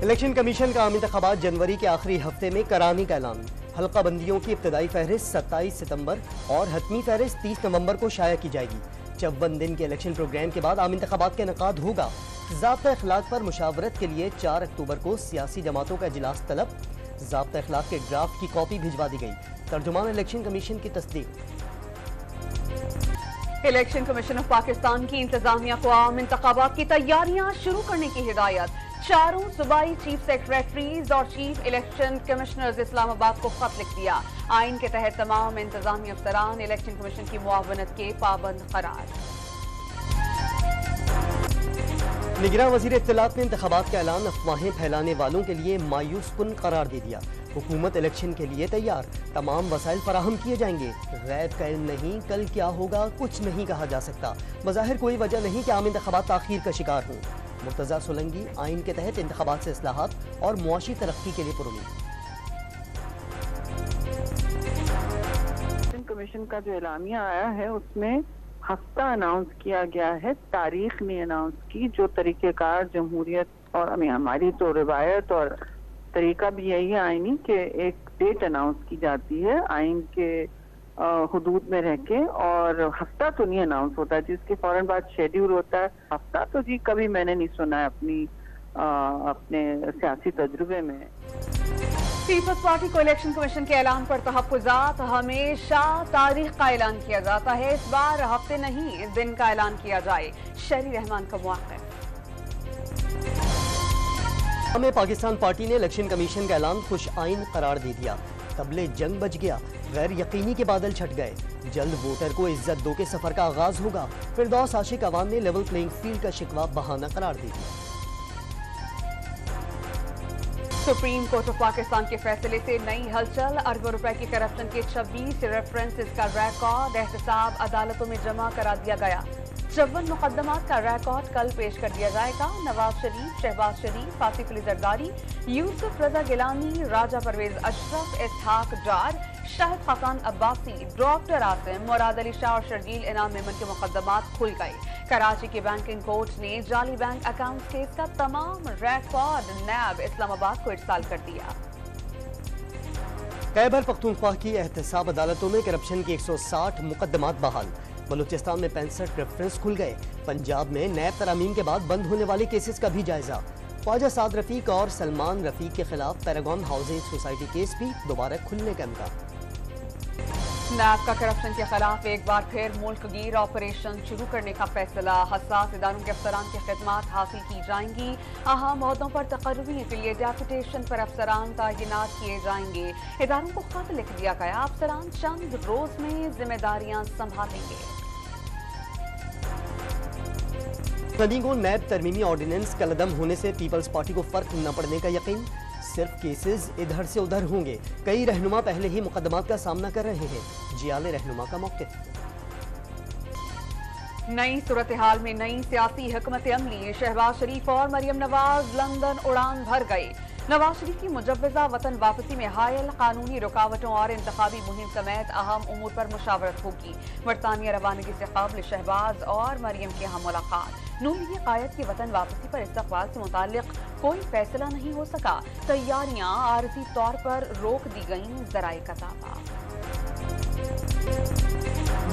Election commission का आम इंतखाबात जनवरी के आखिरी हफ्ते में कराने का ऐलान। हल्का बंदियों की इब्तदाई फहरिस्त 27 सितंबर और हतमी फहरिस्त 30 नवंबर को शाया की जाएगी। 54 दिन के इलेक्शन प्रोग्राम के बाद आम इंतखाबात का इनेकाद होगा। ज़ाब्ता इखलाक पर मुशावरत के लिए 4 अक्टूबर को सियासी जमातों का इजलास तलब। ज़ाब्ता इखलाक के ड्राफ्ट की कॉपी भिजवा दी गई। तर्जुमान इलेक्शन कमीशन की तस्दीक। इलेक्शन कमीशन ऑफ पाकिस्तान की इंतजामिया को आम इंतखाबात की तैयारियां शुरू करने की हिदायत। चारों सूबाई चीफ सेक्रेटरीज और चीफ इलेक्शन कमिश्नर्स इस्लामाबाद को खत लिख दिया। आइन के तहत तमाम इंतजामी अफसरान इलेक्शन कमीशन की मुआवनत के पाबंद करार। निगरान वजीर इत्तलात ने इंतखाबात का ऐलान अफवाहें फैलाने वालों के लिए मायूस कुन करार दे दिया। हुकूमत इलेक्शन के लिए तैयार, तमाम वसाइल फराहम किए जाएंगे। गैब का इल्म नहीं, कल क्या होगा कुछ नहीं कहा जा सकता। बज़ाहिर कोई वजह नहीं कि आम इंतखाबात ताखीर का शिकार हों। मुर्तज़ा सोलंकी आइन के तहत इंतखाबात से इस्लाहात और मुआशी तरक्की के लिए पुरुमीद। कमीशन का जो एलामिया आया है उसमें हफ्ता अनाउंस किया गया है, तारीख नहीं अनाउंस की। जो तरीक़ेकार जमहूरियत और हमारी तो रिवायत और तरीका भी यही है आइनी कि एक डेट अनाउंस की जाती है आइन के हुदूद में रह के, और हफ्ता तो नहीं अनाउंस होता जिसके फौरन बाद शेड्यूल होता है। हफ्ता तो जी कभी मैंने नहीं सुना है अपने सियासी तजुर्बे में। पीपल्स पार्टी को इलेक्शन कमीशन के ऐलान पर तहफ़्फ़ुज़ात। हमेशा तारीख का ऐलान किया जाता है, इस बार हफ्ते नहीं दिन का ऐलान किया जाए। शरी रहमान का मुआक़िब। हमें पाकिस्तान पार्टी ने इलेक्शन कमीशन का ऐलान खुश आइन करार दे दिया। तबले जंग बच गया, गैर यकीनी के बादल छट गए। जल्द वोटर को इज्जत दो के सफर का आगाज होगा। फिरदौस आशिक अवान ने लेवल प्लेइंग फील्ड का शिकवा बहाना करार दे दिया। सुप्रीम कोर्ट ऑफ पाकिस्तान के फैसले से नई हलचल। अरबों रुपए की करप्शन के 26 रेफरेंसेस का रिकॉर्ड एहतसाब अदालतों में जमा करा दिया गया। 54 मुकदमात का रिकॉर्ड कल पेश कर दिया जाएगा। नवाज शरीफ, शहबाज शरीफ, आसिफ अली जरदारी, यूसुफ रजा गिलानी, राजा परवेज अशरफ, इसहाक डार, शाहिद खाकान अब्बासी, डॉक्टर आसिम, मुराद अली शाह और शर्जील इनाम मेमन के मुकदमात खुल गए। कराची के बैंकिंग कोर्ट ने जाली बैंक अकाउंट केस का तमाम रिकॉर्ड नैब इस्लामाबाद को इरसाल कर दिया। खैबर पख्तूनख्वा की एहतसाब अदालतों में करप्शन के 160 मुकदमात बहाल। बलूचिस्तान में 65 रेफरेंस खुल गए। पंजाब में नैब तरामीम के बाद बंद होने वाले केसेस का भी जायजा। ख्वाजा साद रफीक और सलमान रफीक के खिलाफ पैरागॉन हाउसिंग सोसाइटी केस भी दोबारा खुलने का इम्कान। नैब का करप्शन के खिलाफ एक बार फिर मुल्क गिर ऑपरेशन शुरू करने का फैसला। हसास इदारों के अफसरान की खिदमत हासिल की जाएंगी। अहम ओहदों पर तकर्री के लिए डेपुटेशन पर अफसरान तैनात किए जाएंगे। इदारों को खत लिख दिया गया, अफसरान चंद रोज में जिम्मेदारियां संभालेंगे। सदी को नैब तरमीमी ऑर्डिनेंस कलदम होने से पीपल्स पार्टी को फर्क न पड़ने का यकीन। सिर्फ केसेस इधर से उधर होंगे। कई रहनुमा पहले ही मुकदमात का सामना कर रहे हैं। जियाले रहनुमा का मौक़िफ़। नई सूरत हाल में नई सियासी हिकमत अमली। शहबाज शरीफ और मरियम नवाज लंदन उड़ान भर गए। नवाज शरीफ की मुजव्वज़ा वतन वापसी में हायल कानूनी रुकावटों और इंतखाबी मुहिम समेत अहम उमूर पर मुशावरत होगी। बरतानिया रवानगी से कबल शहबाज और मरियम की यहाँ मुलाकात। नून लीगी कायद की वतन वापसी पर इस्तक़बाल से मुताल्लिक़ कोई फैसला नहीं हो सका। तैयारियां आरज़ी तौर पर रोक दी गईं। ज़राए कताबा।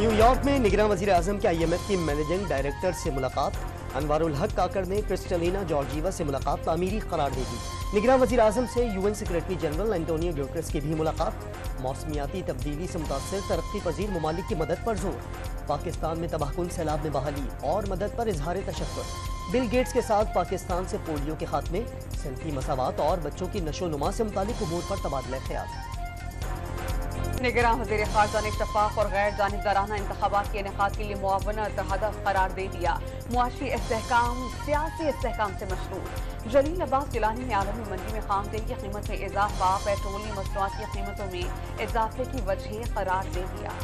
न्यूयॉर्क में निगरान वज़ीर आज़म के IMF की मैनेजिंग डायरेक्टर से मुलाकात। अनवारुल हक काकड़ ने क्रिस्टलिना जॉर्जीवा से मुलाकात तामीरी करार दे दी। निगरान वज़ीर आज़म से UN secretary general Antonio Guterres की भी मुलाकात। मौसमियाती तब्दीली से मुतासिर तरक्की पजीर ममालिक की मदद पर जोर। पाकिस्तान में तबाहकुन सैलाब में बहाली और मदद पर इजहार तशक्कुर। बिल गेट्स के साथ पाकिस्तान से पोलियो के खात्मे, सिनफी मसावात और बच्चों की नशोनुमा से मुतालिक उमूर पर तबादला ख्याल। निगरान वज़ीर ख़ारजा ने शफ़ाफ़ और गैर जानिबदाराना इंतख़ाबात के इनेक़ाद के लिए मुआवनत हदफ करार दे दिया। मुआशी इस्तेहकाम सियासी इस्तेहकाम से मशरूत। जलील अब्बास गिलानी ने आलमी मंडी में खाम तेल की कीमत में इजाफा पेट्रोलियम मसनूआत की कीमतों में इजाफे की वजह करार दे दिया।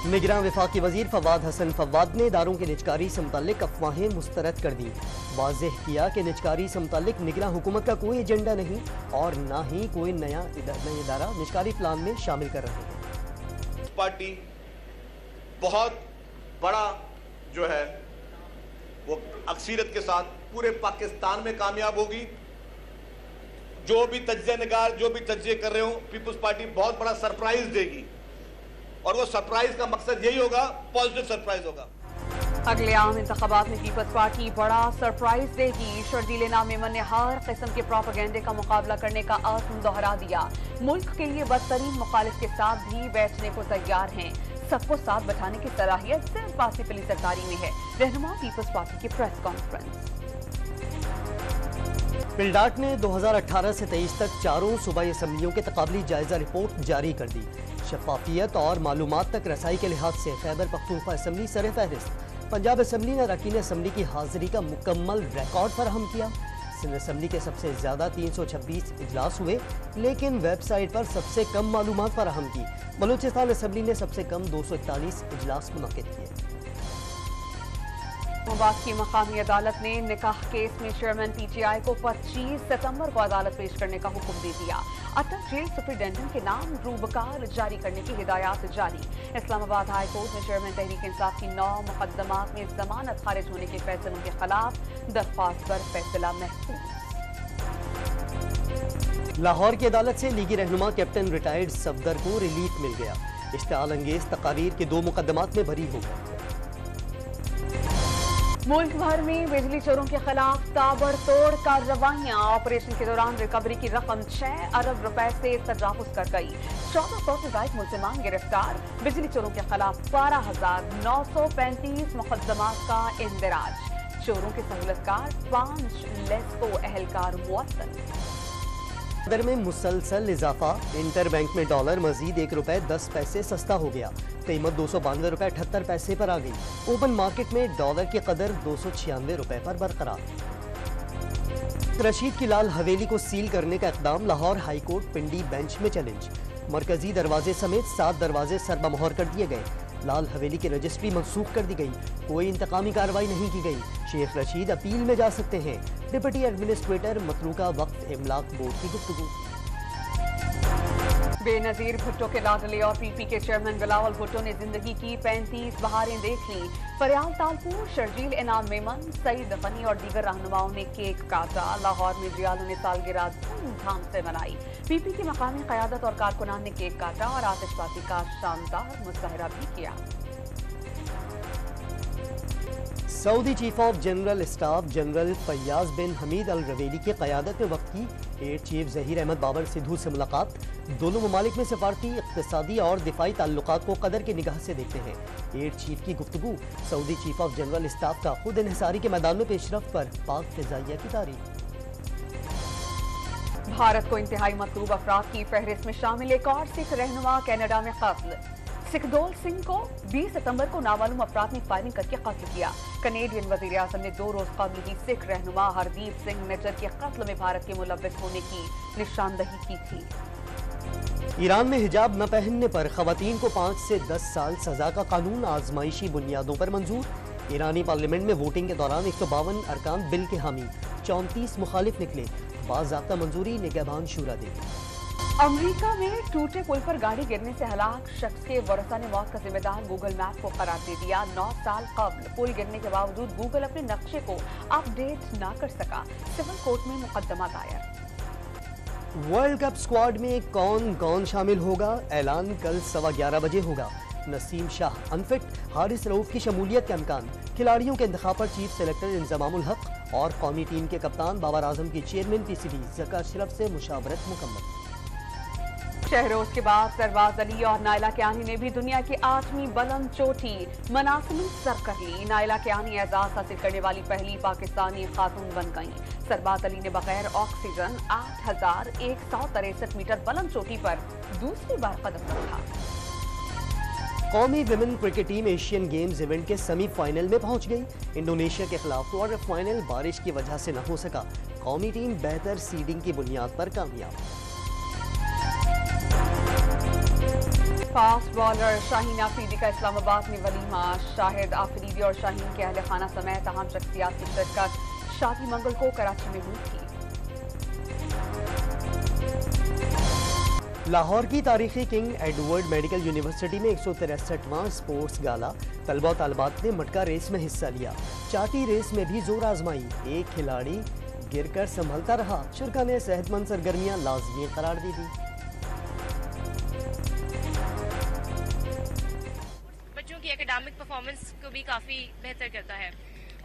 निगरान वफाकी वजीर फवाद हसन फवाद ने इदारों की निजकारी से मुताल्लिक अफवाहें मुस्तरद कर दी। वाज़ेह किया कि निजकारी से मुताल्लिक निगरान हुकूमत का कोई एजेंडा नहीं और ना ही कोई नया इदारा निजकारी प्लान में शामिल कर रहे हैं। पार्टी बहुत बड़ा जो है वो अक्सरियत के साथ पूरे पाकिस्तान में कामयाब होगी। जो भी तज्ज़िया निगार जो भी तज्ज़िये कर रहे हो, पीपल्स पार्टी बहुत बड़ा सरप्राइज देगी और वो सरप्राइज का मकसद यही होगा, पॉजिटिव सरप्राइज होगा। अगले आम इंतखाबात में पीपल्स पार्टी बड़ा सरप्राइज देगी। शर्जील नाम मेमन ने हर किस्म के प्रोपेगेंडे का मुकाबला करने का आज़म दोहरा दिया। मुल्क के लिए बदतरीन मुखालिफ के साथ भी बैठने को तैयार हैं। सबको साथ बैठाने की सलाहियत सिर्फ आसिफ अली सरकारी में है। रहनुमा पीपल्स पार्टी की प्रेस कॉन्फ्रेंस। पिलडाट ने 2018 से 23 तक चारों सूबाई असम्बलियों के तकाबली जायजा रिपोर्ट जारी कर दी। शफाफियत और मालूमात तक रसाई के लिहाज से खैबर पख्तूनख्वा असम्बली सर फहरिस्त। पंजाब असम्बली ने अरकान असम्बली की हाजिरी का मुकम्मल रिकॉर्ड फराहम किया। सिंध असम्बली के सबसे ज़्यादा 326 इजलास हुए, लेकिन वेबसाइट पर सबसे कम मालूमात फराहम की। बलूचिस्तान असम्बली ने सबसे कम 241 इजलास मुनक्किद किए। इस्लामाबाद की मकामी अदालत ने निकाह केस में चेयरमैन पीटीआई को 25 सितंबर को अदालत पेश करने का हुक्म दे दिया। अटक जेल सुपरिटेंडेंट के नाम रूबकार जारी करने की हिदायत जारी। इस्लामाबाद हाई कोर्ट में चेयरमैन तहरीक इंसाफ की 9 मुकदमात में जमानत खारिज होने के फैसलों के खिलाफ दरख्वास्त पर फैसला महफूज। लाहौर की अदालत से लीगी रहनुमा कैप्टन रिटायर्ड सफदर को रिलीफ मिल गया। इश्तिआल अंगेज तकारीर के 2 मुकदमात में बरी हो गए। मुल्क भर में बिजली चोरों के खिलाफ ताबड़तोड़ कार्रवाइयां। ऑपरेशन के दौरान रिकवरी की रकम 6 अरब रुपए से तजावुज कर गई। 1400 से ज्यादा मुलजिमान गिरफ्तार। बिजली चोरों के खिलाफ 12,935 मुकदमात का इंदराज। चोरों के सहूलतकार 5 लेस्को एहलकार मुअत्तल। दर में मुसलसल इजाफा। इंटर बैंक में डॉलर मजीद 1 रुपए 10 पैसे सस्ता हो गया। कीमत 292 रुपए 78 पैसे पर आ गई। ओपन मार्केट में डॉलर की कदर 296 रुपए पर बरकरार। रशीद की लाल हवेली को सील करने का इकदाम। लाहौर हाई कोर्ट पिंडी बेंच में चैलेंज। मरकजी दरवाजे समेत 7 दरवाजे सरबमोहर कर दिए गए। लाल हवेली की रजिस्ट्री मनसूख कर दी गई। कोई इंतकामी कार्रवाई नहीं की गई। शेख रशीद अपील में जा सकते हैं। डिप्टी एडमिनिस्ट्रेटर मतलूका वक्फ इमलाक बोर्ड की गुफ्तगू। बेनजीर भुट्टो के लाडले और पीपी के चेयरमैन बिलावल भुट्टो ने जिंदगी की 35 बहारें देख ली। फरियाल तालपुर, शर्जील इनाम मेमन, सईद गनी और दीगर रहनुमाओं ने केक काटा। लाहौर में जियालों ने सालगिरह धूमधाम से मनाई। पीपी की मकामी क़यादत और कारकुनान ने केक काटा और आतिशबाजी का शानदार मुजाहरा भी किया। Saudi chief of general staff general Fayyadh bin Hamed Al Ruwaili की क़यादत में वक्त की एयर चीफ ज़हीर अहमद बाबर सिद्धू से मुलाकात। दोनों ममालिक में सफारती, इक़्तिसादी और दिफाई ताल्लुकात को कदर की निगाह से देखते हैं। एयर चीफ की गुफ्तगू। Saudi chief of general staff का खुद इन्हिसारी के मैदान में पेशरफ पर पाक फ़िज़ाइया की तारीफ। भारत को इंतहाई मतलूब अफराद की फहरिस्त में शामिल एक और सिख रहनुमा कनाडा में कत्ल। सिखदोल सिंह को 20 सितंबर को नामालूम अफराद ने फायरिंग करके कत्ल किया। कनेडियन वज़ीर आज़म ने 2 रोज कबल ही सिख रहनुमा हरदीप सिंह निज्जर के कत्ल में भारत के मुलव्विस होने की निशानदही की थी। ईरान में हिजाब न पहनने पर खवातीन को 5 से 10 साल सजा का कानून आजमाइशी बुनियादों पर मंजूर। ईरानी पार्लियामेंट में वोटिंग के दौरान 152 अरकान बिल के हामी, 34 मुखालिफ निकले। बाज़ाब्ता मंजूरी निगहबान शूरा देगी। अमेरिका में टूटे पुल पर गाड़ी गिरने से हलाक शख्स के वरसा ने मौत का जिम्मेदार गूगल मैप को करार दे दिया। 9 साल कबल पुल गिरने के बावजूद गूगल अपने नक्शे को अपडेट न कर सका। सिविल कोर्ट में मुकदमा दायर। वर्ल्ड कप स्क्वाड में कौन कौन शामिल होगा, ऐलान कल 11:15 बजे होगा। नसीम शाह अनफिट, हारिस रऊफ की शमूलियत का इम्कान। खिलाड़ियों के इंतखाब पर चीफ सेलेक्टर इंजमामुल हक और कौमी टीम के कप्तान बाबर आजम की चेयरमैन पीसीबी ज़का अशरफ से मुशावरत मुकम्मल। शहरोज के बाद सरवाज अली और नायला कियानी ने भी दुनिया की 8वीं बुलंद चोटी मनासिब सर कर ली। नायला कियानी एजाज हासिल करने वाली पहली पाकिस्तानी खातून बन गईं। सरवाज अली ने बगैर ऑक्सीजन 8,163 मीटर बुलंद चोटी पर दूसरी बार कदम रखा। कौमी women cricket team Asian games event के सेमीफाइनल में पहुंच गई। इंडोनेशिया के खिलाफ क्वार्टर फाइनल बारिश की वजह से न हो सका। कौमी टीम बेहतर सीडिंग की बुनियाद पर कामयाब। फास्ट बॉलर शाहीन आफरीदी का इस्लामाबाद में वलीमा। शाहिद आफरीदी और शाहीन के अहले खाना समेत अहम शख्सियात की शिरकत। शादी मंगल को कराची में हुई थी। लाहौर की तारीखी किंग एडवर्ड मेडिकल यूनिवर्सिटी में 163वां स्पोर्ट्स गाला। तलबा तालबात ने मटका रेस में हिस्सा लिया। चाटी रेस में भी जोर आजमाई। एक खिलाड़ी गिरकर संभलता रहा। शुरा ने सेहतमंद सरगर्मियां लाजमी करार दी थी। बच्चों की एकेडमिक परफॉर्मेंस को भी काफ़ी बेहतर करता है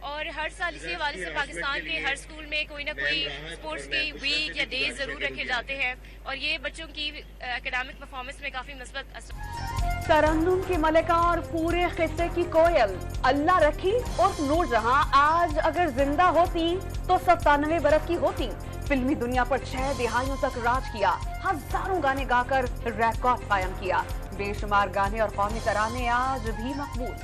और हर साल इसी हवाले से पाकिस्तान के हर स्कूल में कोई ना कोई स्पोर्ट्स के वीक या डेज ज़रूर रखे जाते हैं और ये बच्चों की एकेडमिक परफॉर्मेंस में काफ़ी मुस्बत असर। तरन्नुम की मलिका और पूरे खित्ते की कोयल अल्लाह रखी और नूर जहां आज अगर जिंदा होती तो 97 बरस की होती। फिल्मी दुनिया पर 6 दिहाइयों तक राज किया। हजारों गाने गाकर रिकॉर्ड कायम किया। बेशुमार गाने और कौमी तराने आज भी मकबूल।